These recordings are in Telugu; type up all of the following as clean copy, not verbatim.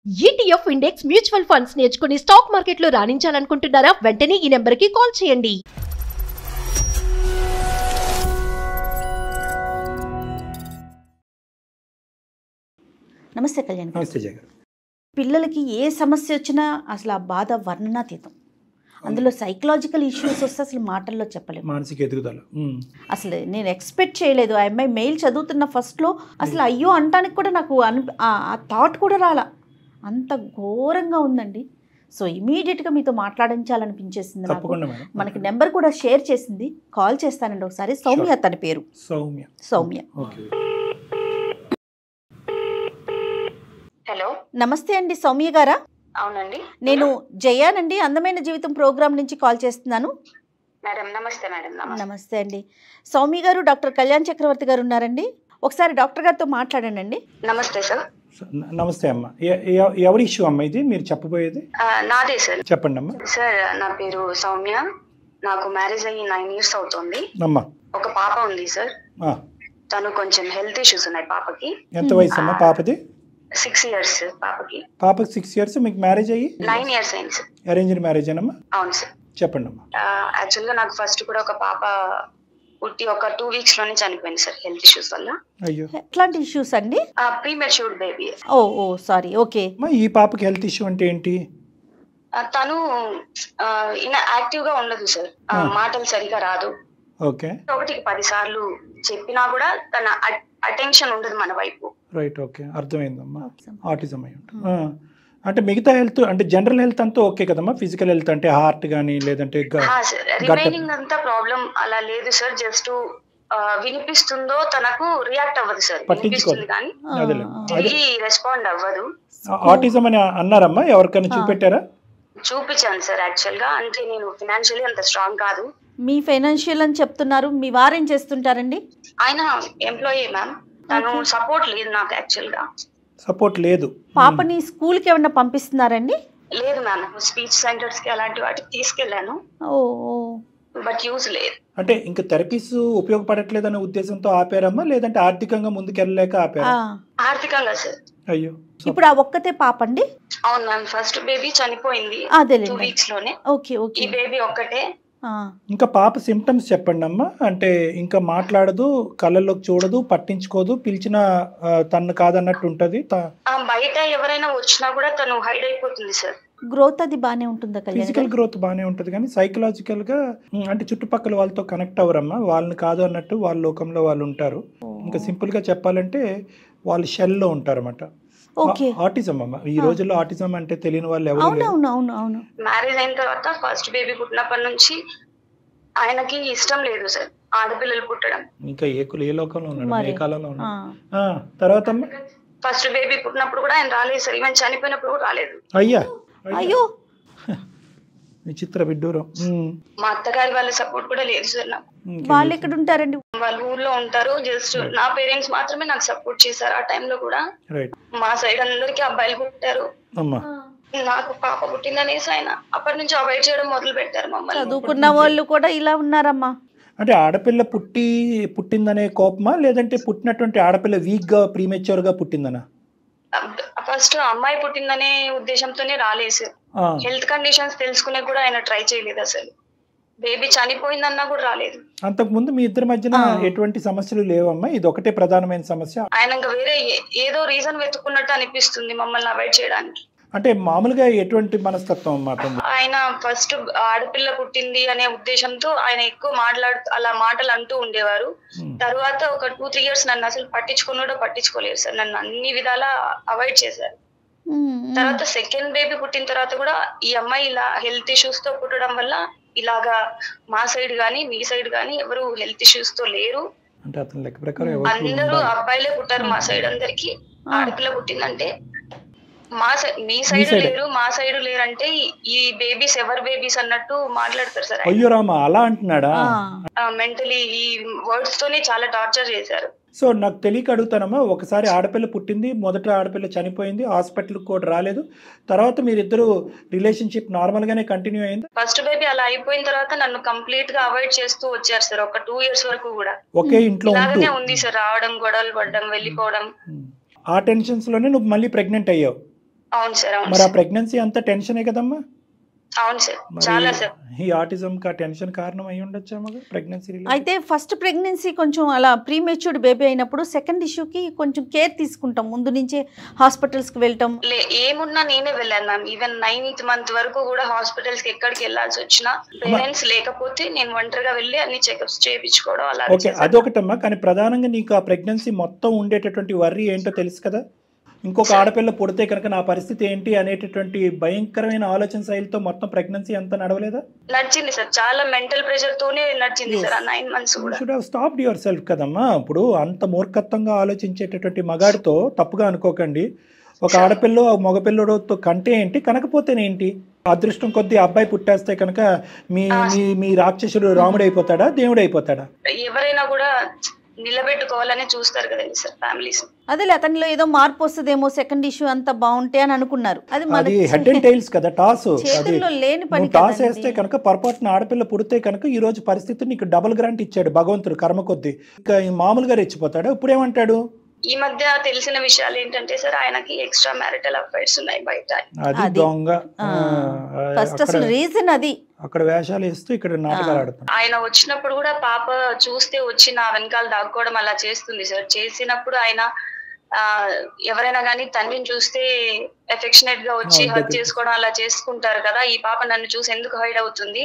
ETF ఇండెక్స్ మ్యూచువల్ ఫండ్స్ నేర్చుకుని స్టాక్ మార్కెట్లో రాణించాలనుకుంటున్నారా? వెంటనే ఈ నెంబర్కి కాల్ చేయండి. నమస్తే కళ్యాణ్ గారు. నమస్తే జగన్. పిల్లలకి ఏ సమస్య వచ్చినా అసలు ఆ బాధ వర్ణనాతీతం. అందులో సైకలాజికల్ ఇష్యూస్ వస్తే అసలు మాటల్లో చెప్పలేము. మానసిక ఎదుగుదల అసలు నేను ఎక్స్పెక్ట్ చేయలేదు. ఆ అమ్మాయి మెయిల్ చదువుతున్న ఫస్ట్లో అసలు అయ్యో అంటానికి కూడా నాకు ఆ థాట్ కూడా రాలా. అంత ఘోరంగా ఉందండి. సో ఇమీడియట్గా మీతో మాట్లాడించాలనిపించేసింది నాకు. తప్పకుండా మేడం. మనకి నెంబర్ కూడా షేర్ చేసింది. కాల్ చేస్తానండి ఒకసారి. సౌమ్య తన పేరు. సౌమ్య. ఓకే. హలో, నమస్తే అండి సౌమ్య గారా? అవునండి, నేను జయానండి, అందమైన జీవితం ప్రోగ్రామ్ నుంచి కాల్ చేస్తున్నాను. మేడం. నమస్తే మేడం. నమస్తే అండి. సౌమ్య గారు, డాక్టర్ కళ్యాణ్ చక్రవర్తి గారు ఉన్నారండి. ఒకసారి డాక్టర్ గారితో మాట్లాడండి. నమస్తే సార్. నమస్తే అమ్మ. ఎవరి ఇష్యూ అమ్మ ఇది మీరు చెప్పబోయేది? నాదే సార్. చెప్పండి అమ్మ. సార్, నా పేరు సౌమ్య. నాకు మ్యారేజ్ అయ్యి 9 years అవుతుంది. అమ్మా, ఒక పాప ఉంది సార్. తను కొంచెం హెల్త్ ఇష్యూస్ ఉన్నాయి పాపకి. ఎంత వయసు అమ్మా పాపది? 6 years పాపకి. పాపకి 6 years. మీకు మ్యారేజ్ అయ్యి 9 years అయింది సార్. Arranged marriage ఏనమ్మా? అవును సార్. చెప్పండి అమ్మా. యాక్చువల్ గా నాకు ఫస్ట్ కూడా ఒక పాప పుట్టి ఒక 2 weeks లోనే చనిపోయింది సార్, హెల్త్ ఇష్యూస్ వల్ల. అయ్యో, ఎట్లాంటి ఇష్యూస్ అండి? Premature baby. Oh sorry. Okay. ఈ పాపకి హెల్త్ ఇష్యూ అంటే ఏంటి? తను యాక్టివ్ గా ఉండదు సార్. మాటలు సరిగా రాదు. ఓకే. 1కి 10 సార్లు చెప్పినా కూడా తన అటెన్షన్ ఉండదు మన వైపు. రైట్. ఓకే, అర్థమైందమ్మా. ఆటిజం అయ్యి ఉంటుంది. అంటే మిగతా హెల్త్ అంటే జనరల్ హెల్త్ అంతా ఓకే కదమ్మా? ఫిజికల్ హెల్త్ అంటే హార్ట్ కానీ లేదంటే రిమైనింగ్ అంతా ప్రాబ్లం అలా లేదు సార్. జస్ట్ వినిపిస్తుందో తనకు రియాక్ట్ అవ్వదు సార్. వినిపిస్తుంది కానీ తిరిగి రెస్పాండ్ అవ్వదు. ఆటిజం అని అన్నారమ్మా? ఎవరికైనా చూపెట్టారా? చూపించాను సార్. యాక్చువల్ గా అంటే నేను ఫైనాన్షియల్లీ అంత స్ట్రాంగ్ కాదు. మీ ఫైనాన్షియల్ అని చెప్తున్నారు. మీ వారేం చేస్తుంటారండి? ఆయన ఎంప్లాయీ మ్యామ్. తను సపోర్ట్ లేదు నాకు. యాక్చువల్ గా సపోర్ట్ లేదు. పాపని స్కూల్ కి ఏమన్నా పంపిస్తున్నారండి? లేదు మ్యామ్. స్పీచ్ సెంటర్స్ కి అలాంటి వాటికి తీసుకెళ్లాను. బట్ యూజ్ లేదు. అంటే ఇంకా థెరపీస్ ఉపయోగపడట్లేదనే ఉద్దేశంతో ఆపారమ్మా, లేదంటే ఆర్థికంగా ముందుకెళ్ళలేక ఆపారా? ఆర్థికంగా సార్. అయ్యో. ఇప్పుడు ఆ ఒక్కతే పాప అండి? అవును మ్యామ్. ఫస్ట్ బేబీ చనిపోయింది 2 weeks లోనే. Okay okay. ఈ బేబీ ఒక్కటే. ఇంకా పాప సిమ్టమ్స్ చెప్పండి అమ్మా. అంటే ఇంకా మాట్లాడదు, కళ్ళల్లోకి చూడదు, పట్టించుకోదు, పిలిచిన తను కాదన్నట్టు ఉంటది. బయట ఎవరైనా వచ్చినా కూడా తను హైడ్ అయిపోతుంది సార్. గ్రోత్ అది బానే ఉంటుందా? ఫిజికల్ గ్రోత్ బానే ఉంటది కానీ సైకలాజికల్ గా అంటే చుట్టుపక్కల వాళ్ళతో కనెక్ట్ అవ్వరమ్మా. వాళ్ళని కాదు అన్నట్టు వాళ్ళ లోకంలో వాళ్ళు ఉంటారు. ఇంకా సింపుల్ గా చెప్పాలంటే వాళ్ళు షెల్ లో ఉంటారు అన్నమాట. ఆటిజం అమ్మ. ఈ రోజుల్లో ఆటిజం అంటే తెలియని వాళ్ళు ఎవరు లేరు. మ్యారేజ్ అయిన తర్వాత ఫస్ట్ బేబీ పుట్టినప్పటి నుంచి ఆయనకి ఇష్టం లేదు సార్ ఆడపిల్లలు పుట్టడం. ఇంకా ఏ లోకంలో ఉన్నాడు, ఏ కాలంలో ఉన్నాడు. తర్వాత ఫస్ట్ బేబీ పుట్టినప్పుడు కూడా ఆయన రాలేదు సార్. ఈవెన్ చనిపోయినప్పుడు కూడా రాలేదు. అయ్యో, విచిత్ర విడ్డూరం. మా అత్తగారి వాళ్ళ సపోర్ట్ కూడా లేదు సార్ నాకు. వాళ్ళు ఎక్కడ ఉంటారండి? వాళ్ళు ఊర్లో ఉంటారు. జస్ట్ నా పేరెంట్స్ మాత్రమే నాకు సపోర్ట్ చేశారు ఆ టైంలో కూడా. మా సైడ్ అందరికి అబ్బాయిలు పుట్టారు. నాకు పాప పుట్టిందనేసి ఆయన అప్పటి నుంచి అవాయిడ్ చేయడం మొదలు పెట్టారు మమ్మల్ని. చదువుకున్న వాళ్ళు కూడా ఇలా ఉన్నారమ్మా. అంటే ఆడపిల్ల పుట్టిందనే కోపమా, లేదంటే పుట్టినటువంటి ఆడపిల్ల వీక్ గా ప్రీమెచ్యూర్ గా పుట్టిందనా? ఫస్ట్ అమ్మాయి పుట్టిందనే ఉద్దేశంతోనే రాలేదు సార్. హెల్త్ కండిషన్స్ తెలుసుకునే కూడా ఆయన ట్రై చేయలేదు అసలు. బేబీ చనిపోయిందన్నా కూడా రాలేదు. అంతకు ముందు మీ ఇద్దరి మధ్యన ఎటువంటి సమస్యలు లేవమ్మా? ఇది ఒకటే ప్రధానమైన సమస్య. ఆయన ఇంకా వేరే ఏదో రీజన్ వెతుకున్నట్టు అనిపిస్తుంది మమ్మల్ని అవాయిడ్ చేయడానికి. అంటే మామూలుగా ఎటువంటి మనస్తత్వం అన్నమాట? ఆయన ఫస్ట్ ఆడపిల్ల పుట్టింది అనే ఉద్దేశంతో ఆయన ఎక్కువ అలా మాటలు అంటూ ఉండేవారు. తర్వాత ఒక 2-3 years నన్ను అసలు పట్టించుకోలేరు సార్. నన్ను అన్ని విధాలా అవాయిడ్ చేశారు. తర్వాత సెకండ్ బేబీ పుట్టిన తర్వాత కూడా ఈ అమ్మాయి ఇలా హెల్త్ ఇష్యూస్ తో పుట్టడం వల్ల ఇలాగా మా సైడ్ గానీ మీ సైడ్ గానీ ఎవరు హెల్త్ ఇష్యూస్ తో లేరు. అందరూ అబ్బాయిలే పుట్టారు మా సైడ్. అందరికి ఆడపిల్ల పుట్టిందంటే మీ సైడ్ లేరు, మా సైడ్ లేరు అంటే ఈ బేబీస్ ఎవరు బేబీస్ అన్నట్టు మాట్లాడతారు సార్. అయ్యో రామా, అలా అంటున్నాడా? మెంటలీ ఈ వర్డ్స్ తోనే చాలా టార్చర్ చేశారు. సో నాకు తెలియక అడుగుతానమ్మా, ఒకసారి ఆడపిల్ల పుట్టింది, మొదట ఆడపిల్ల చనిపోయింది, హాస్పిటల్కి కూడా రాలేదు, తర్వాత మీరిద్దరు రిలేషన్షిప్ నార్మల్ గానే కంటిన్యూ అయింది. ఫస్ట్ బేబీ అలా అయిపోయిన తర్వాత నన్ను కంప్లీట్ గా అవాయిడ్ చేస్తూ వచ్చారు సార్. ఒక 2 years వరకు కూడా ఒకే ఇంట్లో ఉంది సార్. రావడం, గొడవలు పడడం, వెళ్ళిపోవడం. ఆ టెన్షన్స్ లోనే నువ్వు మళ్ళీ ప్రెగ్నెంట్ అయ్యావు. అవును సార్, అవును మరి ఆ సార్, ప్రెగ్నెన్సీ అంతా టెన్షనే కదమ్మా? అవును సార్, మరి చాలా సార్. ఈ ఆటిజం కా టెన్షన్ కారణం అయి ఉండొచ్చామా ప్రెగ్నెన్సీ? అయితే ఫస్ట్ ప్రెగ్నెన్సీ కొంచెం అలా ప్రీమెచ్యూర్డ్ బేబీ అయినప్పుడు సెకండ్ ఇష్యూకి కొంచెం కేర్ తీసుకుంటాం, ముందు నుంచే హాస్పిటల్స్కి వెళ్ళటం. ఏమున్నా నేనే వెళ్ళాను మ్యామ్. ఈవెన్ 9th month వరకు కూడా హాస్పిటల్స్ కి ఎక్కడికి వెళ్ళాల్సి వచ్చినా పేరెంట్స్ లేకపోతే నేను ఒంటరిగా వెళ్ళి అన్ని చెకప్స్ చేయించుకోవడం అలా ఓకే, అదొకటమ్మా. కానీ ప్రధానంగా నీకు ఆ ప్రెగ్నెన్సీ మొత్తం ఉండేటటువంటి వర్రీ ఏంటో తెలుసు కదా. ఇంకొక ఆడపిల్ల పుడితే కనుక నా పరిస్థితి ఏంటి అనేటటువంటి భయంకరమైన ఆలోచన శైలితో మొత్తం ప్రెగ్నెన్సీ అంతా నడవలేదా? నడిచింది సార్, చాలా మెంటల్ ప్రెషర్ తోనే నడిచింది సార్ ఆ 9 months కూడా. Should have stopped your self కదమ్మా. ఇప్పుడు అంత మూర్ఖత్వంగా ఆలోచించేటటువంటి మగాడితో తప్పుగా అనుకోకండి. ఒక ఆడపిల్ల మగపిల్లడితో కంటే ఏంటి, కనకపోతేనేంటి? అదృష్టం కొద్దీ అబ్బాయి పుట్టేస్తే కనుక మీ మీ రాక్షసుడు రాముడు అయిపోతాడా, దేవుడు అయిపోతాడా? ఎవరైనా కూడా నిలబెట్టుకోవాలని చూస్తారు కదండి సార్ ఫ్యామిలీస్. అదే అతనిలో ఏదో మార్పు వస్తుందేమో సెకండ్ ఇష్యూ అంతా బాగుంటే అని అనుకున్నారు. అది హెడ్ అండ్ టైల్స్ కదా, టాస్. చేతుల్లో లేని పని టాస్ వేస్తే కనుక పొరపాటున ఆడపిల్ల పుడితే కనుక ఈ రోజు పరిస్థితి నీకు డబుల్ గ్రాంట్ ఇచ్చాడు భగవంతుడు కర్మ కొద్దీ. ఇంకా మామూలుగా రెచ్చిపోతాడు. ఇప్పుడు ఏమంటాడు? ఈ మధ్య తెలిసిన విషయాలు ఏంటంటే సార్, ఆయనకి ఎక్స్ట్రా మ్యారిటల్ అఫైర్స్ ఉన్నాయి బయట. అది దొంగ. ఫస్ట్ అసలు రీజన్ అది. అక్కడ వేషాలు వేస్తూ ఇక్కడ నాటకాలు ఆడుతాడు. ఆయన వచ్చినప్పుడు కూడా పాప చూస్తే వచ్చి నా వెనకాల దాక్కోవడం అలా చేస్తుంది సార్. చేసినప్పుడు ఆయన ఎవరైనా కానీ తండ్రిని చూస్తే ఎఫెక్షనేట్ గా వచ్చి హగ్ చేసుకోవడం అలా చేసుకుంటారు కదా. ఈ పాప నన్ను చూసి ఎందుకు హైడ్ అవుతుంది,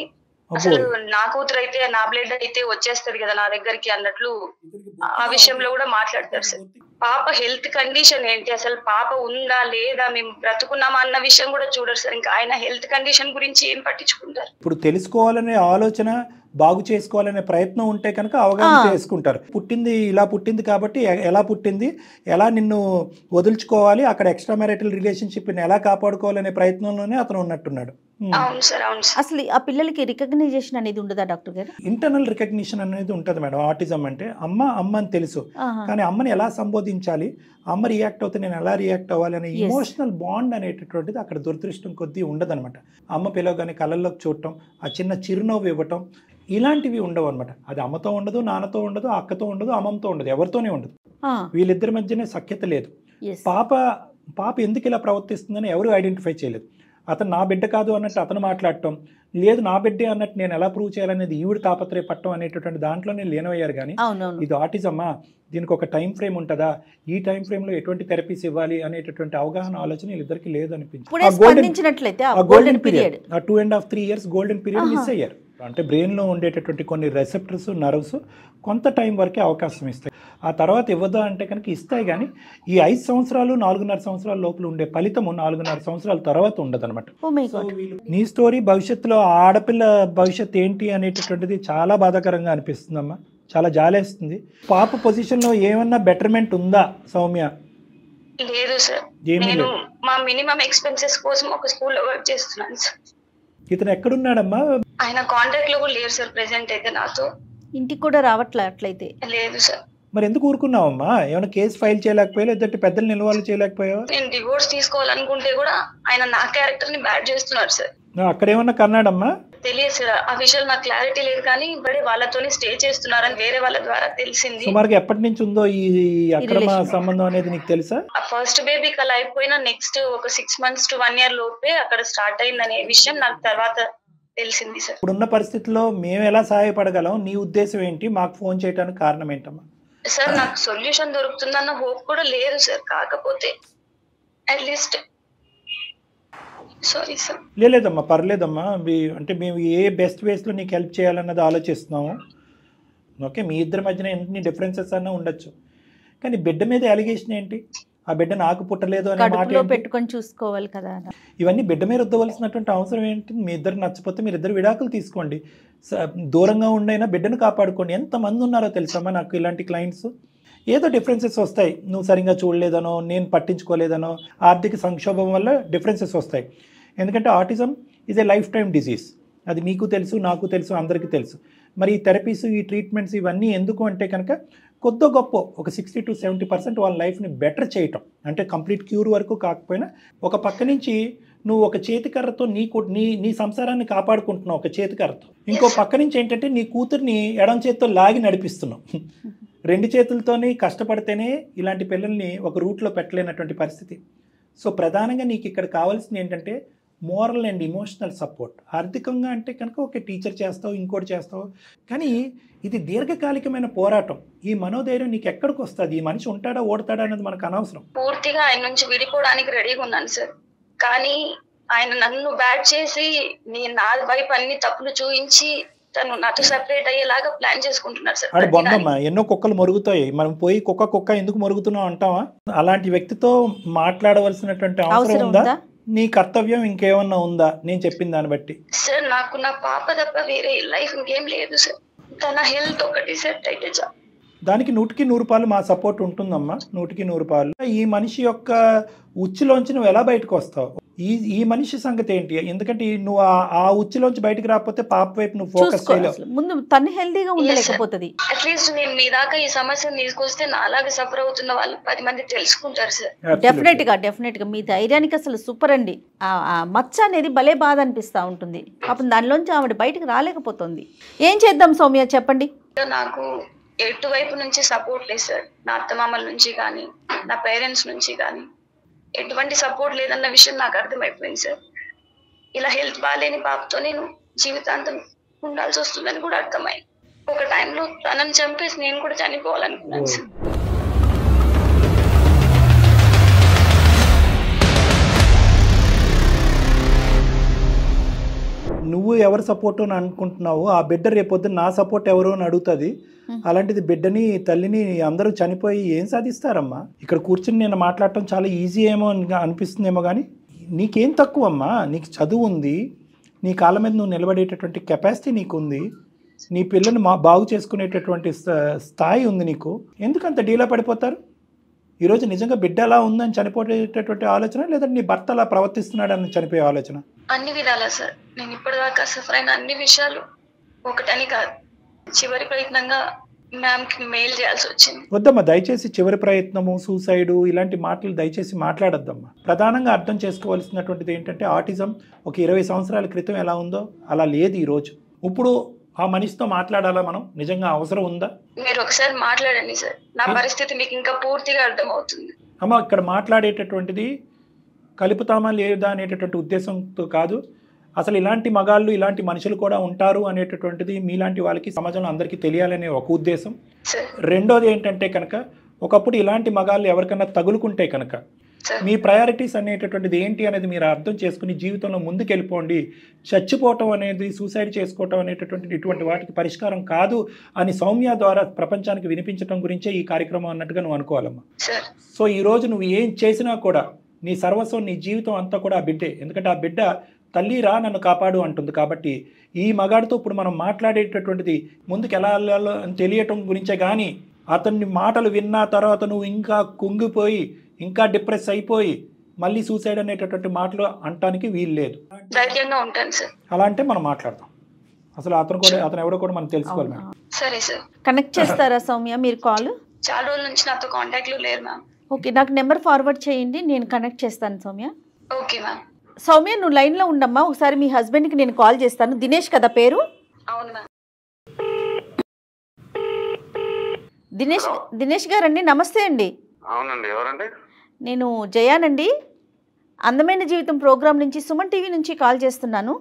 అసలు నా కూతురు అయితే నా బ్లడ్ అయితే వచ్చేస్తది కదా నా దగ్గరికి అన్నట్లు ఆ విషయంలో కూడా మాట్లాడతారు సార్. పాప హెల్త్ కండిషన్ ఏంటి, అసలు పాప ఉందా లేదా, మేము బ్రతుకున్నామా అన్న విషయం కూడా చూడరు సార్. ఇంకా ఆయన హెల్త్ కండిషన్ గురించి ఏం పట్టించుకుంటారు? ఇప్పుడు తెలుసుకోవాలనే ఆలోచన, బాగు చేసుకోవాలనే ప్రయత్నం ఉంటే కనుక అవగాహన చేసుకుంటారు. పుట్టింది ఇలా పుట్టింది కాబట్టి ఎలా పుట్టింది, ఎలా నిన్ను వదులుచుకోవాలి, అక్కడ ఎక్స్ట్రా మ్యారిటల్ రిలేషన్షిప్ ని ఎలా కాపాడుకోవాలనే ప్రయత్నంలోనే అతను ఉన్నట్టున్నాడు. అవును సార్, అవును సార్. అసలు ఆ పిల్లలకి రికగ్నైజేషన్ అనేది ఉండదా డాక్టర్ గారు? ఇంటర్నల్ రికగ్నిషన్ అనేది ఉంటుంది మేడం. ఆటిజం అంటే అమ్మ అని తెలుసు, కానీ అమ్మని ఎలా సంబోధించాలి, అమ్మ రియాక్ట్ అవుతే నేను ఎలా రియాక్ట్ అవ్వాలి అనే ఇమోషనల్ బాండ్ అనేటటువంటిది అక్కడ దురదృష్టం కొద్దీ ఉండదన్నమాట. అమ్మ పిలవగానే కళ్ళల్లోకి చూడటం, ఆ చిన్న చిరునవ్వు ఇవ్వటం, ఇలాంటివి ఉండవు అనమాట. అది అమ్మతో ఉండదు, నాన్నతో ఉండదు, అక్కతో ఉండదు, అమ్మతో ఉండదు, ఎవరితోనే ఉండదు. వీళ్ళిద్దరి మధ్యనే సఖ్యత లేదు. పాప ఎందుకు ఇలా ప్రవర్తిస్తుందని ఎవరు ఐడెంటిఫై చేయలేదు. అతను నా బిడ్డ కాదు అన్నట్టు అతను మాట్లాడటం, లేదు నా బిడ్డే అన్నట్టు నేను ఎలా ప్రూవ్ చేయాలనేది ఈవిడ తాపత్రయపడటం అనేటటువంటి దాంట్లోనే లీనమయ్యారు. కానీ ఇది ఆటిజమా, దీనికి ఒక టైం ఫ్రేమ్ ఉంటుందా, ఈ టైం ఫ్రేమ్ లో ఎటువంటి థెరపీస్ ఇవ్వాలి అనేటటువంటి అవగాహన ఆలోచన వీళ్ళిద్దరికి లేదనిపించింది. ఆ గోల్డెన్ పీరియడ్, ఆ 2.5-3 years గోల్డెన్ పీరియడ్ మిస్ అయ్యారు. అంటే బ్రెయిన్లో ఉండేటటువంటి కొన్ని రెసెప్టర్స్, నర్వ్స్ కొంత టైం వరకే అవకాశం ఇస్తాయి. ఆ తర్వాత ఇవ్వదా అంటే కనుక ఇస్తాయి, కానీ ఈ 5 సంవత్సరాలు 4.5 సంవత్సరాల లోపల ఉండే ఫలితము 4.5 సంవత్సరాల తర్వాత ఉండదన్నమాట. నీ స్టోరీ భవిష్యత్తులో ఆడపిల్ల భవిష్యత్తు ఏంటి అనేటటువంటిది చాలా బాధాకరంగా అనిపిస్తుందమ్మా, చాలా జాలేస్తుంది. పాప పొజిషన్లో ఏమన్నా బెటర్మెంట్ ఉందా సౌమ్య? లేదు సార్, నేను మా మినిమం ఎక్స్పెన్సెస్ కోసం ఒక స్కూల్లో వర్క్ చేస్తున్నాను సార్. ఇతను ఎక్కడున్నాడమ్మా? ఆయన కాంటాక్ట్ లో కూడా లేరు సార్ ప్రెసెంట్ అయితే. నాతో ఇంటికి కూడా రావట్లే అట్లయితే? లేదు సార్. మరి ఎందుకు ఊరుకున్నావమ్మా? ఏమైనా కేసు ఫైల్ చేయలేకపోయావు, లేదంటే పెద్దలు నిలవాలి చేయలేకపోయావా? నేను డివోర్స్ తీసుకోవాలనుకుంటే కూడా ఆయన నా క్యారెక్టర్ ని బ్యాడ్ చేస్తున్నారు సార్. అక్కడ ఏమన్నా కన్నాడమ్మా? తెలియదు సార్, ఆ విషయాలు నాకు క్లారిటీ లేదు, కానీ బడే వాళ్ళతోనే స్టే చేస్తున్నారని వేరే వాళ్ళ ద్వారా తెలిసింది. సుమారుగా ఎప్పటి నుంచి ఉందో ఈ అక్రమ సంబంధం అనేది నీకు తెలుసా? ఆ ఫస్ట్ బేబీకి అలా అయిపోయినా నెక్స్ట్ ఒక 6 months to 1 year లోపే అక్కడ స్టార్ట్ అయిందనే విషయం నాకు తర్వాత తెలిసింది సార్. ఇప్పుడున్న పరిస్థితుల్లో మేము ఎలా సహాయపడగలం, నీ ఉద్దేశం ఏంటి, మాకు ఫోన్ చేయడానికి కారణం ఏంటమ్మా? సార్ నాకు సొల్యూషన్ దొరుకుతుందన్న హోప్ కూడా లేదు సార్, కాకపోతే అట్లీస్ట్ సారీ సార్. లేదమ్మా, పర్లేదమ్మా. అంటే మేము ఏ బెస్ట్ వేస్లో నీకు హెల్ప్ చేయాలన్నది ఆలోచిస్తున్నాము. ఓకే, మీ ఇద్దరి మధ్యన ఎన్ని డిఫరెన్సెస్ అన్నా ఉండొచ్చు, కానీ బిడ్డ మీద అలిగేషన్ ఏంటి? ఆ బిడ్డ నాకు పుట్టలేదు అనే మాట పెట్టుకొని చూసుకోవాలి కదా. ఇవన్నీ బిడ్డ మీద రుద్దవలసినటువంటి అవసరం ఏంటి? మీ ఇద్దరు నచ్చపోతే మీరు ఇద్దరు విడాకులు తీసుకోండి, దూరంగా ఉండైనా బిడ్డను కాపాడుకోండి. ఎంతమంది ఉన్నారో తెలుసమ్మా నాకు ఇలాంటి క్లయింట్స్. ఏదో డిఫరెన్సెస్ వస్తాయి, నువ్వు సరిగ్గా చూడలేదనో, నేను పట్టించుకోలేదనో, ఆర్థిక సంక్షోభం వల్ల డిఫరెన్సెస్ వస్తాయి. ఎందుకంటే autism is a life time disease, అది మీకు తెలుసు, నాకు తెలుసు, అందరికీ తెలుసు. మరి ఈ థెరపీస్, ఈ ట్రీట్మెంట్స్ ఇవన్నీ ఎందుకు అంటే కనుక కొద్ది గొప్ప ఒక 60 to 70% వాళ్ళ లైఫ్ని బెటర్ చేయటం, అంటే కంప్లీట్ క్యూర్ వరకు కాకపోయినా ఒక పక్క నుంచి నువ్వు ఒక చేతికర్రతో నీ సంసారాన్ని కాపాడుకుంటున్నావు ఒక చేతికర్రతో, ఇంకో పక్క నుంచి ఏంటంటే నీ కూతుర్ని ఎడం చేతితో లాగి నడిపిస్తున్నావు. 2 చేతులతోని కష్టపడితేనే ఇలాంటి పిల్లల్ని ఒక రూట్లో పెట్టలేనటువంటి పరిస్థితి. సో ప్రధానంగా నీకు ఇక్కడ కావాల్సింది ఏంటంటే మోరల్ అండ్ ఇమోషనల్ సపోర్ట్. ఆర్థికంగా అంటే కనుక ఒక టీచర్ చేస్తావు, ఇంకోటి చేస్తావు, కానీ ఇది దీర్ఘకాలికమైన పోరాటం. ఈ మనోధైర్యం నీకు ఎక్కడికి వస్తుంది? ఈ మనిషి ఉంటాడా ఓడతాడా అనేది మనకు అనవసరం. పూర్తిగా ఆయన నుంచి విడిపోవడానికి రెడీగా ఉన్నాను సార్, కానీ ఆయన నన్ను బ్యాట్ చేసి నా వైపు అన్ని తప్పులు చూపించి తను నాతో సెపరేట్ అయ్యేలాగా ప్లాన్ చేసుకుంటున్నారు సార్. ఆడ బొందమ్మా, ఎన్నో కుక్కలు మరుగుతాయి, మనం పోయి కుక్క ఎందుకు మరుగుతున్నావు అంటావా? అలాంటి వ్యక్తితో మాట్లాడవలసినటువంటి అవసరం ఉందా? నీ కర్తవ్యం ఇంకేమన్నా ఉందా నేను చెప్పిన దాన్ని బట్టి? సార్ నాకు నా పాప తప్ప వేరే లైఫ్ ఇంకేం లేదు సార్. తన హెల్త్ ఒకటి సెట్ అయితే దానికి 100% మా సపోర్ట్ ఉంటుందమ్మా, 100%. ఈ మనిషి యొక్క ఉచ్చులోంచి నువ్వు ఎలా బయటకు వస్తావు? ఈ మనిషి సంగతి ఏంటి? ఎందుకంటే నువ్వు ఆ ఉచ్చులోంచి బయటకు రాకపోతే పాప వైపు నువ్వు ఫోకస్ చేయలేవు. ముందు తను హెల్దీగా ఉండలేకపోతుంది. అట్లీస్ట్ నేను మీ దాకా ఈ సమస్యను తీసుకొస్తే నా అలాగే సఫర్ అవుతున్న వాళ్ళు 10 మంది తెలుసుకుంటారు సార్. డెఫినెట్ గా మీ ధైర్యానికి అసలు సూపర్ అండి. ఆ మచ్చ అనేది భలే బాధ అనిపిస్తా ఉంటుంది. అప్పుడు దానిలోంచి ఆవిడ బయటకు రాలేకపోతుంది. ఏం చేద్దాం సౌమ్య చెప్పండి. నాకు ఎటువైపు నుంచి సపోర్ట్ లేదు సార్. నా అత్తమామల నుంచి కానీ నా పేరెంట్స్ నుంచి కానీ ఎటువంటి సపోర్ట్ లేదన్న విషయం నాకు అర్థమైపోయింది సార్. ఇలా హెల్త్ బాగాలేని పాపతో నేను జీవితాంతం ఉండాల్సి వస్తుందని కూడా అర్థమైంది. ఒక టైంలో తనని చంపేసి నేను కూడా చనిపోవాలనుకున్నాను సార్. నువ్వు ఎవరు సపోర్ట్ అని అనుకుంటున్నావు? ఆ బిడ్డ రేపొద్దున నా సపోర్ట్ ఎవరు అని అడుగుతుంది. అలాంటిది బిడ్డని తల్లిని అందరూ చనిపోయి ఏం సాధిస్తారమ్మా? ఇక్కడ కూర్చుని నేను మాట్లాడటం చాలా ఈజీ ఏమో అనిపిస్తుందేమో, కానీ నీకేం తక్కువ అమ్మా? నీకు చదువు ఉంది, నీ కాళ్ళ మీద నువ్వు నిలబడేటటువంటి కెపాసిటీ నీకు ఉంది, నీ పిల్లల్ని బాగు చేసుకునేటటువంటి స్థాయి ఉంది నీకు. ఎందుకంత డీలా పడిపోతారు? ఈరోజు నిజంగా బిడ్డ అలా ఉందని చనిపోయేటటువంటి ఆలోచన, లేదంటే నీ భర్త అలా ప్రవర్తిస్తున్నాడని చనిపోయే ఆలోచన? అన్ని విధాలా సార్. నేను ఇప్పటిదాకా సఫర్ అయిన అన్ని విషయాలు ఒకటని కాదు, చివరి ప్రయత్నంగా మ్యామ్కి మెయిల్ చేయాల్సి వచ్చింది. వద్దమ్మా, దయచేసి చివరి ప్రయత్నము, సూసైడు ఇలాంటి మాటలు దయచేసి మాట్లాడొద్దమ్మా. ప్రధానంగా అర్థం చేసుకోవాల్సినటువంటిది ఏంటంటే ఆటిజం ఒక 20 సంవత్సరాల క్రితం ఎలా ఉందో అలా లేదు ఈరోజు. ఇప్పుడు ఆ మనిషితో మాట్లాడాలా మనం? నిజంగా అవసరం ఉందా? మీరు ఒకసారి మాట్లాడండి సార్, నా పరిస్థితి మీకు ఇంకా పూర్తిగా అర్థమవుతుంది. అమ్మ, ఇక్కడ మాట్లాడేటటువంటిది కలుపుతామా లేదా అనేటటువంటి ఉద్దేశంతో కాదు. అసలు ఇలాంటి మగాళ్ళు, ఇలాంటి మనుషులు కూడా ఉంటారు అనేటటువంటిది మీలాంటి వాళ్ళకి సమాజంలో అందరికీ తెలియాలనే ఒక ఉద్దేశం. రెండోది ఏంటంటే కనుక ఒకప్పుడు ఇలాంటి మగాళ్ళు ఎవరికైనా తగులుకుంటే కనుక మీ ప్రయారిటీస్ అనేటటువంటిది ఏంటి అనేది మీరు అర్థం చేసుకుని జీవితంలో ముందుకు వెళ్ళిపోండి. చచ్చిపోవటం అనేది, సూసైడ్ చేసుకోవటం అనేటటువంటి ఇటువంటి వాటికి పరిష్కారం కాదు అని సౌమ్య ద్వారా ప్రపంచానికి వినిపించడం గురించే ఈ కార్యక్రమం అన్నట్టుగా నువ్వు అనుకోవాలమ్మా. సో ఈరోజు నువ్వు ఏం చేసినా కూడా నీ సర్వస్వం, నీ జీవితం అంతా కూడా ఆ బిడ్డే. ఎందుకంటే ఆ బిడ్డ తల్లి రా నన్ను కాపాడు అంటుంది. కాబట్టి ఈ మగాడితో ఇప్పుడు మనం మాట్లాడేటటువంటిది ముందుకు ఎలా వెళ్ళాలో అని తెలియటం గురించే, కానీ అతన్ని మాటలు విన్న తర్వాత నువ్వు ఇంకా కుంగిపోయి, ఇంకా డిప్రెస్ అయిపోయి మళ్ళీ సూసైడ్ అనేటటువంటి మాటలు అంటానికి వీలు లేదు. అలా అంటే మనం మాట్లాడదాం. అసలు అతను ఎవడో కూడా మనం తెలుసుకోవాలి మేడం. సరే సార్, కనెక్ట్ చేస్తారా సౌమ్య మీరు కాల్? చాలా రోజుల నుంచి నాతో కాంటాక్ట్ లో లేరు మ్యామ్. ఓకే, నాకు నెంబర్ ఫార్వర్డ్ చేయండి, నేను కనెక్ట్ చేస్తాను సౌమ్య. Okay ma'am. సౌమ్య నువ్వు లైన్ లో ఉండమ్మా, ఒకసారి మీ హస్బెండ్ కి నేను కాల్ చేస్తాను. దినేష్ కదా పేరు? అవును మ్యామ్. దినేష్ గారండి, నమస్తే అండి. అవునండి, ఎవరండి? నేను జయానండి, అందమైన జీవితం ప్రోగ్రామ్ నుంచి, సుమన్ టీవీ నుంచి కాల్ చేస్తున్నాను.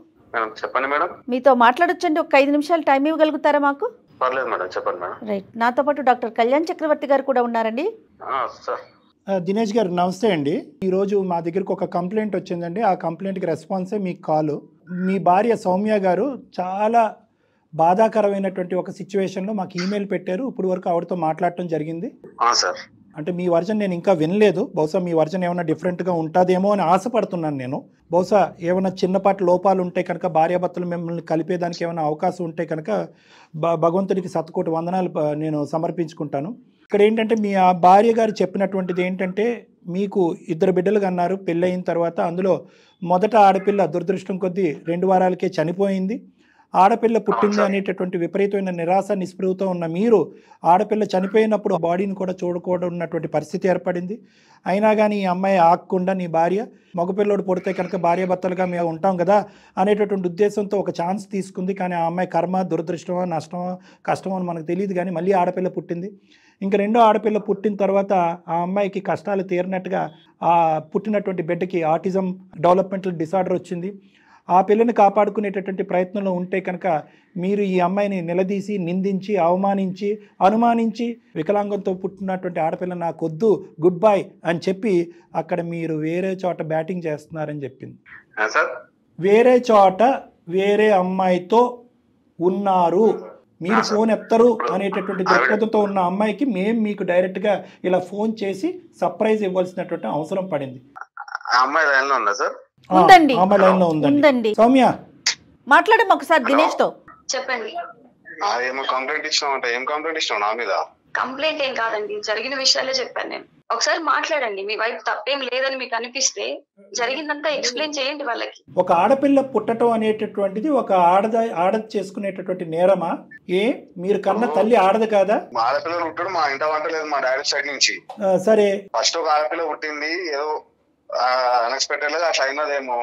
చెప్పండి మేడం. మీతో మాట్లాడొచ్చండి, ఒక 5 నిమిషాలు టైం ఇవ్వగలుగుతారా మాకు? పర్లేదు మేడం, చెప్పండి మేడం. రైట్, నాతో పాటు డాక్టర్ కళ్యాణ్ చక్రవర్తి గారు కూడా ఉన్నారండి. దినేష్ గారు నమస్తే అండి. ఈరోజు మా దగ్గరకు ఒక కంప్లైంట్ వచ్చిందండి. ఆ కంప్లైంట్కి రెస్పాన్సే మీకు కాలు. మీ భార్య సౌమ్య గారు చాలా బాధాకరమైనటువంటి ఒక సిచ్యువేషన్లో మాకు ఈమెయిల్ పెట్టారు. ఇప్పుడు వరకు ఆవిడతో మాట్లాడటం జరిగింది. అంటే మీ వర్జన్ నేను ఇంకా వినలేదు. బహుశా మీ వర్జన్ ఏమైనా డిఫరెంట్గా ఉంటుందేమో అని ఆశపడుతున్నాను నేను. బహుశా ఏమైనా చిన్నపాటి లోపాలు ఉంటే కనుక, భార్యాభర్తలు మిమ్మల్ని కలిపేదానికి ఏమైనా అవకాశం ఉంటే కనుక భగవంతుడికి శతకోటి వందనాలు నేను సమర్పించుకుంటాను. ఇక్కడ ఏంటంటే మీ ఆ భార్య గారు చెప్పినటువంటిది ఏంటంటే, మీకు 2 బిడ్డలు కన్నారు పెళ్ళయిన తర్వాత. అందులో మొదట ఆడపిల్ల దురదృష్టం కొద్దీ 2 వారాలకే చనిపోయింది. ఆడపిల్ల పుట్టింది అనేటటువంటి విపరీతమైన నిరాశ నిస్పృహతో ఉన్న మీరు ఆడపిల్ల చనిపోయినప్పుడు బాడీని కూడా చూడకూడదు ఉన్నటువంటి పరిస్థితి ఏర్పడింది. అయినా కానీ ఈ అమ్మాయి ఆగకుండా నీ భార్య మగపిల్లడు పుడితే కనుక భార్యాభర్తలుగా మేము ఉంటాం కదా అనేటటువంటి ఉద్దేశంతో ఒక ఛాన్స్ తీసుకుంది. కానీ ఆ అమ్మాయి కర్మ, దురదృష్టమో, నష్టమో, కష్టమో అని మనకు తెలియదు, కానీ మళ్ళీ ఆడపిల్ల పుట్టింది. ఇంకా రెండో ఆడపిల్ల పుట్టిన తర్వాత ఆ అమ్మాయికి కష్టాలు తీరినట్టుగా ఆ పుట్టినటువంటి బిడ్డకి ఆటిజం డెవలప్మెంటల్ డిసార్డర్ వచ్చింది. ఆ పిల్లని కాపాడుకునేటటువంటి ప్రయత్నంలో ఉంటే కనుక మీరు ఈ అమ్మాయిని నిలదీసి, నిందించి, అవమానించి, అనుమానించి వికలాంగంతో పుట్టినటువంటి ఆడపిల్ల నాకొద్దు, గుడ్ బై అని చెప్పి అక్కడ మీరు వేరే చోట బ్యాటింగ్ చేస్తున్నారని చెప్పింది. వేరే చోట వేరే అమ్మాయితో ఉన్నారు, మీరు ఫోన్ ఎత్తరు అనేటటువంటి దృక్పథంతో ఉన్న అమ్మాయికి మేము మీకు డైరెక్ట్గా ఇలా ఫోన్ చేసి సర్ప్రైజ్ ఇవ్వాల్సినటువంటి అవసరం పడింది. అమ్మాయి లైన్లో ఉందా సార్? ఉందండి, ఆమె లైన్లో ఉందండి. సౌమ్య మాట్లాడము ఒకసారి దినేష్ తో. చెప్పండి. ఏమో కంప్లైంట్ ఇచ్చినావు, ఏం కంప్లైంట్ ఇచ్చినావు నా మీద? కంప్లైంట్ ఏం కాదండి, జరిగిన విషయాలే చెప్పాను నేను. ఒకసారి మాట్లాడండి, మీ వైపు తప్పేం లేదని మీకు అనిపిస్తే జరిగిందంతా ఎక్స్ప్లెయిన్ చేయండి వాళ్ళకి. ఒక ఆడపిల్ల పుట్టడం అనేటటువంటిది ఒక ఆడది చేసుకునేటటువంటి నేరమా? మీరు కన్న తల్లి ఆడదు కాదా? ఆడపిల్లలు పుట్టడం మా ఇంట వంట లేదు, మా డాడీ సైడ్ నుంచి. సరే, ఫస్ట్ ఒక ఆడపిల్ల పుట్టింది, ఏదో అన్ఎక్స్పెక్టెడ్ గా అట్లా అయినదేమో.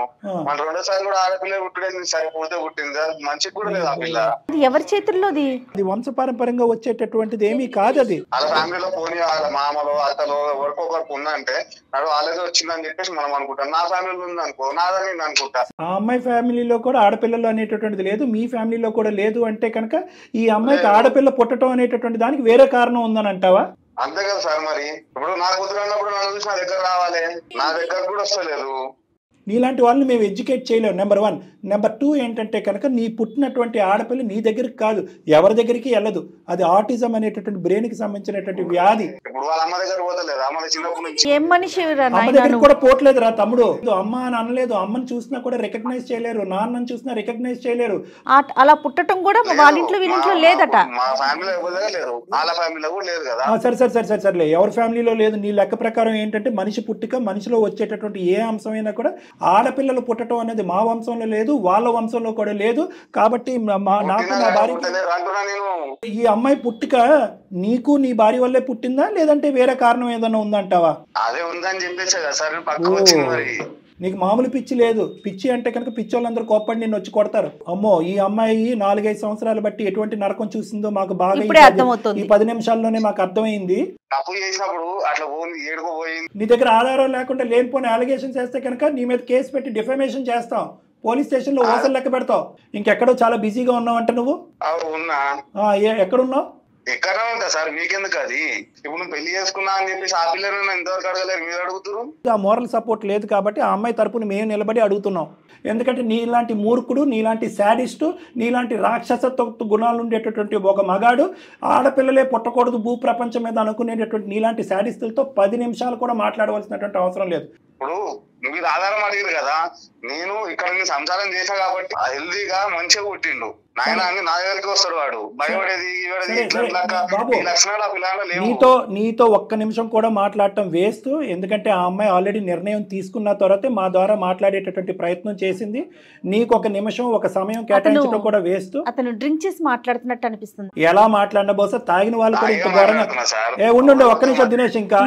మన రెండోసారి కూడా ఆడపిల్ల పుట్టడం సరే పుడితే పుట్టింది, మంచిగా కూడా లేదు ఆ పిల్ల. అది ఎవరి చేతుల్లోది? అది వంశపారంపర్యంగా వచ్చేటటువంటిది ఏమీ కాదు. అది వాళ్ళ ఫ్యామిలీలో పోనీ వాళ్ళ మామలో అత్తలో ఎవరికొకరికి ఉందంటే నాడు వాళ్ళదే వచ్చిందని చెప్పేసి మనం అనుకుంటాం. నా ఫ్యామిలీలో ఉంది అనుకో, నాదని నేను అనుకుంటా. ఆ అమ్మాయి ఫ్యామిలీలో కూడా ఆడపిల్లలు అనేటటువంటిది లేదు, మీ ఫ్యామిలీలో కూడా లేదు అంటే కనుక ఈ అమ్మాయికి ఆడపిల్ల పుట్టడం అనేటటువంటి దానికి వేరే కారణం ఉందని అంటావా? అంతే కదా సార్. మరి ఇప్పుడు నా కూతురు అన్నప్పుడు నన్ను చూసి నా దగ్గర రావాలి, నా దగ్గర కూడా వస్తలేదు. నీలాంటి వాళ్ళని మేము ఎడ్యుకేట్ చేయలేము, నెంబర్ 1. నెంబర్ 2 ఏంటంటే కనుక నీ పుట్టినటువంటి ఆడపిల్ల నీ దగ్గరికి కాదు, ఎవరి దగ్గరికి వెళ్ళదు. అది ఆటిజం అనేటటువంటి బ్రెయిన్ కి సంబంధించినటువంటి వ్యాధి. ఇప్పుడు వాళ్ళ అమ్మ దగ్గర పోతలేదు, అమ్మ చిన్నప్పటి నుంచి. ఏం మనిషి అమ్మ దగ్గరికి కూడా పోవట్లేదు రా తమ్ముడు. అమ్మ అని అనలేదు, అమ్మని చూసినా కూడా రికగ్నైజ్ చేయలేరు, నాన్నని చూసినా రికగ్నైజ్ చేయలేరు. అలా పుట్టడం కూడా వాళ్ళ ఇంట్లో వీళ్ళింట్లో లేదట. మా ఫ్యామిలీలో ఎవరి లేదు, వాళ్ళ ఫ్యామిలీలో కూడా లేదు కదా. సరే ఎవరి ఫ్యామిలీలో లేదు. నీ లెక్క ప్రకారం ఏంటంటే మనిషి పుట్టిక మనిషిలో వచ్చేటటువంటి ఏ అంశమైనా కూడా ఆడపిల్లలు పుట్టడం అనేది మా వంశంలో లేదు, వాళ్ళ వంశంలో కూడా లేదు. కాబట్టి నాకు నా భార్య, ఈ అమ్మాయి పుట్టిక నీకు నీ భార్య వల్లే పుట్టిందా లేదంటే వేరే కారణం ఏదైనా ఉందంటావా? అదే ఉందని చెప్పేసి కదా సార్ పక్కకు వచ్చింది. మరి నీకు మామూలు పిచ్చి లేదు. పిచ్చి అంటే కనుక పిచ్చి వాళ్ళందరూ కోప్పడి నిన్ను వచ్చి కొడతారు. అమ్మో ఈ అమ్మాయి 4-5 సంవత్సరాలు బట్టి ఎటువంటి నరకం చూసిందో మాకు బాగా ఈ 10 నిమిషాల్లోనే మాకు అర్థమైంది. తప్పు చేసినప్పుడు అట్లా ఏడుకోపోయింది. నీ దగ్గర ఆధారం లేకుండా లేనిపోయిన అలిగేషన్స్ వేస్తే కనుక నీ మీద కేసు పెట్టి డిఫమేషన్ చేస్తాం, పోలీస్ స్టేషన్ లో ఓసలు లెక్క పెడతావు. ఇంకెక్కడో చాలా బిజీగా ఉన్నావు అంట నువ్వు. ఎక్కడున్నావు? ఎక్కడ ఉంటా సార్, మీకెందుకు అది? ఇప్పుడు నువ్వు పెళ్లి చేసుకున్నా అని చెప్పేసి ఆ పిల్లలు ఎంతవరకు అడగలేరు, మీరు అడుగుతున్నారు. ఆ మోరల్ సపోర్ట్ లేదు కాబట్టి ఆ అమ్మాయి తరపున మేము నిలబడి అడుగుతున్నాం. ఎందుకంటే నీలాంటి మూర్ఖుడు, నీలాంటి శాడిస్టు, నీలాంటి రాక్షసత్వ గుణాలు ఉండేటటువంటి ఒక మగాడు ఆడపిల్లలే పుట్టకూడదు భూప్రపంచం మీద అనుకునేటటువంటి నీలాంటి శాడిస్టులతో 10 నిమిషాలు కూడా మాట్లాడవలసినటువంటి అవసరం లేదు. ఇప్పుడు నువ్వు ఇది ఆధారం అడిగారు కదా, నేను ఇక్కడ సంసారం చేశా కాబట్టి హెల్దీగా మంచిగా పుట్టిండు నాయన అని నా దగ్గరికి వస్తాడు. వాడు భయపడేది నీతో ఒక్క నిమిషం కూడా మాట్లాడటం వేస్ట్. ఎందుకంటే ఆ అమ్మాయి ఆల్రెడీ నిర్ణయం తీసుకున్న తర్వాతే మా ద్వారా మాట్లాడేటటువంటి ప్రయత్నం చేసింది. నీకు ఒక నిమిషం ఒక సమయం కేటాయించడం కూడా వేస్ట్. అతను డ్రింక్ చేసి మాట్లాడుతున్నట్టు అనిపిస్తుంది. ఎలా మాట్లాడినా బహుశా తాగిన వాళ్ళు కూడా ఇంత ఘోరంగా ఉండు. ఒక్క నిమిషం దినేష్, ఇంకా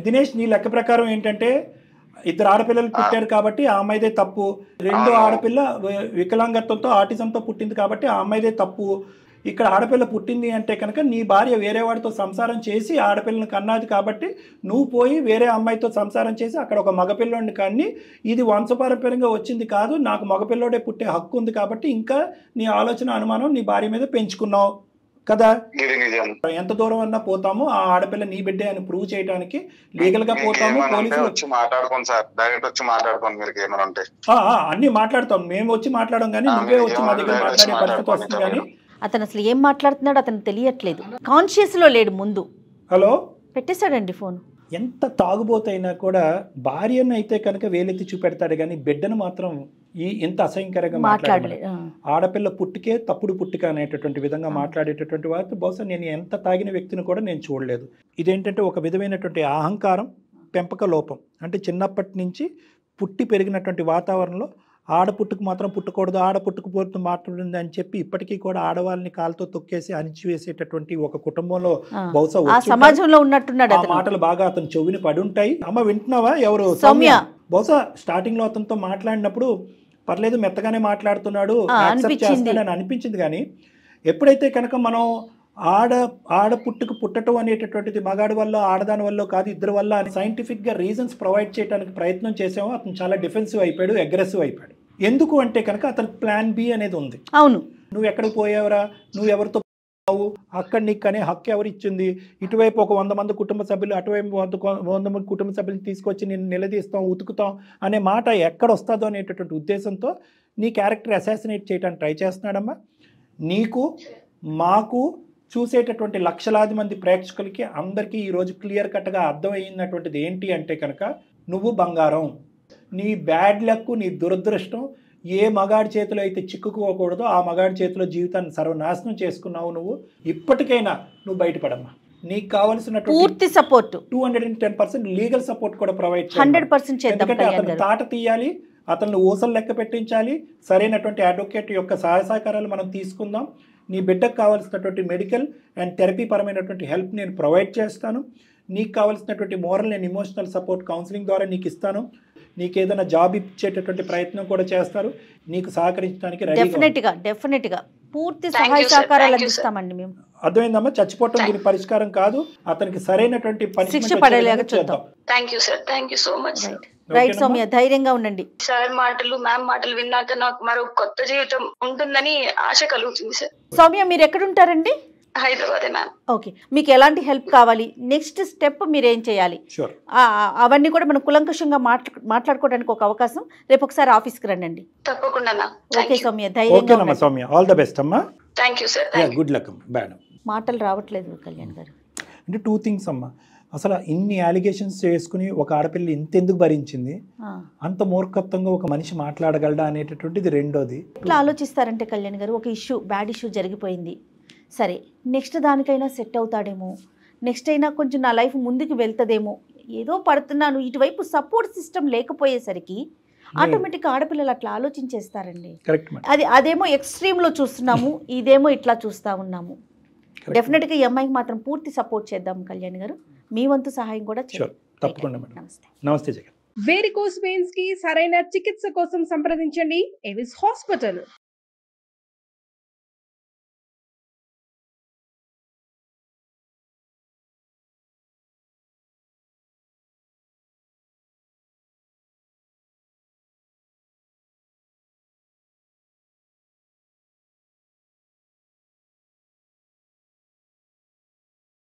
దినేష్ నీ లెక్క ప్రకారం ఏంటంటే 2 ఆడపిల్లలు పుట్టారు కాబట్టి ఆ అమ్మాయిదే తప్పు. 2 ఆడపిల్ల వికలాంగత్వంతో ఆటిజంతో పుట్టింది కాబట్టి ఆ అమ్మాయిదే తప్పు. ఇక్కడ ఆడపిల్ల పుట్టింది అంటే కనుక నీ భార్య వేరే వాడితో సంసారం చేసి ఆడపిల్లని కన్నది కాబట్టి నువ్వు పోయి వేరే అమ్మాయితో సంసారం చేసి అక్కడ ఒక మగపిల్లోడిని కన్ని ఇది వంశపారంపర్యంగా వచ్చింది కాదు, నాకు మగపిల్లోడే పుట్టే హక్కు ఉంది కాబట్టి ఇంకా నీ ఆలోచన అనుమానం నీ భార్య మీద పెంచుకున్నావు కదా. ఎంత దూరం అన్నా పోతాము ఆ ఆడపిల్ల నీ బిడ్డే అని ప్రూవ్ చేయడానికి, లీగల్ గా పోతాము. అన్ని మాట్లాడతాం, మేము వచ్చి మాట్లాడడం కానీ నువ్వే వచ్చి మా దగ్గర మాట్లాడే పరిస్థితి వస్తుంది. కానీ అతను అసలు ఏం మాట్లాడుతున్నాడు అతను తెలియట్లేదు, కాన్షియస్ లో లేడు. ముందు హలో పెట్టేశాడండి ఫోన్. ఎంత తాగుబోతైనా కూడా భార్యను అయితే కనుక వేలెత్తి చూపెడతాడు కానీ బిడ్డను మాత్రం ఎంత అసహ్యకరంగా మాట్లాడలేదు. ఆడపిల్ల పుట్టికే తప్పుడు పుట్టిక అనేటటువంటి విధంగా మాట్లాడేటటువంటి వారు బహుశా నేను ఎంత తాగిన వ్యక్తిని కూడా నేను చూడలేదు. ఇదేంటంటే ఒక విధమైనటువంటి అహంకారం, పెంపక లోపం. అంటే చిన్నప్పటి నుంచి పుట్టి పెరిగినటువంటి వాతావరణంలో ఆడపుట్టుకు మాత్రం పుట్టకూడదు, ఆడపుట్టుకు మాట్లాడింది అని చెప్పి ఇప్పటికీ కూడా ఆడవాళ్ళని కాలుతో తొక్కేసి అణిచివేసేటటువంటి ఒక కుటుంబంలో బహుశా సమాజంలో ఉన్నట్టున్నాడు. ఆ మాటలు బాగా అతను చెవిని పడి ఉంటాయి. అమ్మ వింటున్నావా? ఎవరు? సౌమ్య. బహుశా స్టార్టింగ్ లో అతనితో మాట్లాడినప్పుడు పర్లేదు మెత్తగానే మాట్లాడుతున్నాడు, యాక్సెప్ట్ చేస్తాడని అనిపించింది. కానీ ఎప్పుడైతే కనుక మనం ఆడ పుట్టడం అనేటటువంటిది మగాడి వల్ల ఆడదాని వల్ల కాదు ఇద్దరి వల్ల అని సైంటిఫిక్గా రీజన్స్ ప్రొవైడ్ చేయడానికి ప్రయత్నం చేసామో అతను చాలా డిఫెన్సివ్ అయిపోయాడు, అగ్రెసివ్ అయిపోయాడు. ఎందుకు అంటే కనుక అతనికి ప్లాన్ బి అనేది ఉంది. అవును, నువ్వు ఎక్కడికి పోయావరా, నువ్వు ఎవరితో అక్కడ నీకు అనే హక్కు ఎవరు ఇచ్చింది, ఇటువైపు ఒక 100 మంది కుటుంబ సభ్యులు అటువైపు 100 మంది కుటుంబ సభ్యులు తీసుకొచ్చి నేను నిలదీస్తాం ఉతుకుతాం అనే మాట ఎక్కడ వస్తుందో అనేటటువంటి ఉద్దేశంతో నీ క్యారెక్టర్ అసాసినేట్ చేయడానికి ట్రై చేస్తున్నాడమ్మా. నీకు మాకు చూసేటటువంటి లక్షలాది మంది ప్రేక్షకులకి అందరికీ ఈరోజు క్లియర్ కట్గా అర్థమయ్యినటువంటిది ఏంటి అంటే కనుక నువ్వు బంగారం. నీ బ్యాడ్ లక్, నీ దురదృష్టం ఏ మగాడి చేతిలో అయితే చిక్కుకోకూడదో ఆ మగాడి చేతిలో జీవితాన్ని సర్వనాశనం చేసుకున్నావు. నువ్వు ఇప్పటికైనా నువ్వు బయటపడమ్మా. నీకు కావాల్సిన పూర్తి సపోర్ట్ 210% లీగల్ సపోర్ట్ కూడా ప్రొవైడ్ 100% చేద్దాం. ఎందుకంటే అతను తాట తీయాలి, అతను ఊసలు లెక్క పెట్టించాలి, సరైనటువంటి అడ్వకేట్ యొక్క సహాయ సహకారాలు మనం తీసుకుందాం. నీ బిడ్డకు కావాల్సినటువంటి మెడికల్ అండ్ థెరపీ పరమైనటువంటి హెల్ప్ నేను ప్రొవైడ్ చేస్తాను. నీకు కావాల్సినటువంటి moral and emotional support counselling ద్వారా నీకు ఇస్తాను. నీకు ఏదైనా జాబ్ ఇచ్చేటటువంటి ప్రయత్నం కూడా చేస్తారు. నీకు సహకరించడానికి డెఫినెట్గా పూర్తి సహాయ సహకారాలు అందిస్తామండి మేము. అర్థమైందమ్మా? చచ్చిపోవటం దీని పరిష్కారం కాదు, అతనికి సరైనటువంటి శిక్ష పడేలాగా చూద్దాం. Thank you sir, thank you so much. Right Soumya, ధైర్యంగా ఉండండి. సార్ మాటలు, మ్యామ్ మాటలు విన్నాక నాకు మరో కొత్త జీవితం ఉంటుందని ఆశ కలుగుతుంది సార్. సౌమ్య, మీరు ఎక్కడ ఉంటారండి? హైదరాబాదే మ్యామ్. ఓకే, మీకు ఎలాంటి హెల్ప్ కావాలి, నెక్స్ట్ స్టెప్ మీరు ఏం చేయాలి, అవన్నీ కూడా మనం కులంకషంగా మాట్లాడుకోవడానికి ఒక అవకాశం రేపు ఒకసారి ఆఫీస్కి రండి. తప్పకుండా. ఓకే సౌమ్య, ధైర్యంగా. సౌమ్య, ఆల్ ద బెస్ట్ అమ్మా. Thank you sir. Good luck. Madam, మాటలు రావట్లేదు కళ్యాణ్ గారు. అంటే 2 things అమ్మా. అసలు ఇన్ని అలిగేషన్స్ చేసుకుని ఒక ఆడపిల్ల ఇంతెందుకు భరించింది, అంత మూర్ఖత్వంగా ఒక మనిషి మాట్లాడగలడా అనేటటువంటిది రెండోది. ఇట్లా ఆలోచిస్తారంటే కళ్యాణ్ గారు, ఒక బ్యాడ్ ఇష్యూ జరిగిపోయింది, సరే నెక్స్ట్ దానికైనా సెట్ అవుతాడేమో, నెక్స్ట్ అయినా కొంచెం నా లైఫ్ ముందుకు వెళ్తుందేమో, ఏదో పడుతున్నాను, ఇటువైపు సపోర్ట్ సిస్టమ్ లేకపోయేసరికి ఆటోమేటిక్గా ఆడపిల్లలు అట్లా ఆలోచించేస్తారండి. అదేమో ఎక్స్ట్రీమ్లో చూస్తున్నాము, ఇదేమో ఇట్లా చూస్తూ ఉన్నాము. డెఫినెట్గా ఈ అమ్మాయికి మాత్రం పూర్తి సపోర్ట్ చేద్దాం కళ్యాణ్ గారు, మీ వంతు సహాయం కూడా చేద్దాం. తప్పకుండా. నమస్తే. నమస్తే జగన్. వేరికోస్ వెయిన్స్ కి సరైన చికిత్స కోసం సంప్రదించండి ఎవిస్ హాస్పిటల్.